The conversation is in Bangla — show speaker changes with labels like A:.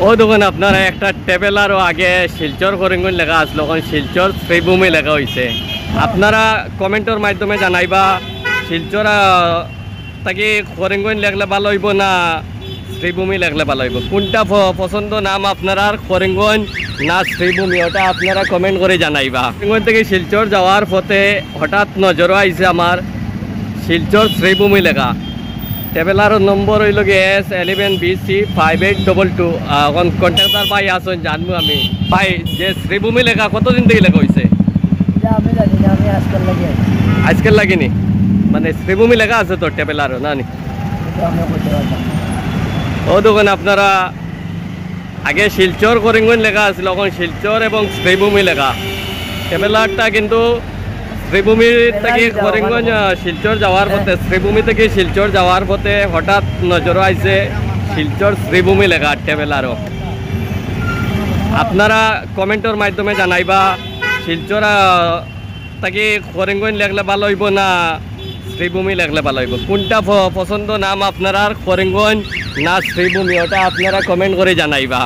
A: ও দোকান আপনারা একটা টেবেলারও আগে শিলচর করিমগঞ্জ লেখা আসলো, এখন শিলচর শ্রীভূমি লেখা হয়েছে। আপনারা কমেন্টের মাধ্যমে জানাইবা শিলচর তাকে করিমগঞ্জ লেখলে ভালো হইব না শ্রীভূমি লেখলে ভালো হইব, কোনটা পছন্দ নাম আপনারা, করিমগঞ্জ না শ্রীভূমি, ওটা আপনারা কমেন্ট করে জানাইবা। করিমগঞ্জ থেকে শিলচর যাওয়ার পথে হঠাৎ নজরও আইছে আমার শিলচর শ্রীভূমি লেখা। ট্রাভেলারের নম্বর হইল S11BC5822। এখন কন্ট্রাক্টর ভাই আসুন, জানবো আমি ভাই যে শ্রীভূমি লেখা কতদিন থেকে লেখা হয়েছে? আজকাল লাগেনি, মানে শ্রীভূমি লেখা আছে তো ট্রাভেলারও না নি? ও দোকান আপনারা আগে শিলচর করিমগঞ্জ লেখা আছিল, এখন শিলচর এবং শ্রীভূমি লেখা। ট্রাভেলারটা কিন্তু শ্রীভূমি থেকে করিমগঞ্জ শিলচর যাওয়ার পথে, শ্রীভূমি থেকে শিলচর যাওয়ার পথে হঠাৎ নজরও আইছে শিলচর শ্রীভূমি লেখা ট্রাভেলারও। আপনারা কমেন্টের মাধ্যমে জানাইবা শিলচর থেকে করিমগঞ্জ লেখলে ভালো হইব না শ্রীভূমি লেখলে ভালো হইব, কোনটা পছন্দ নাম আপনার, করিমগঞ্জ না শ্রীভূমি, ওটা আপনারা কমেন্ট করে জানাইবা।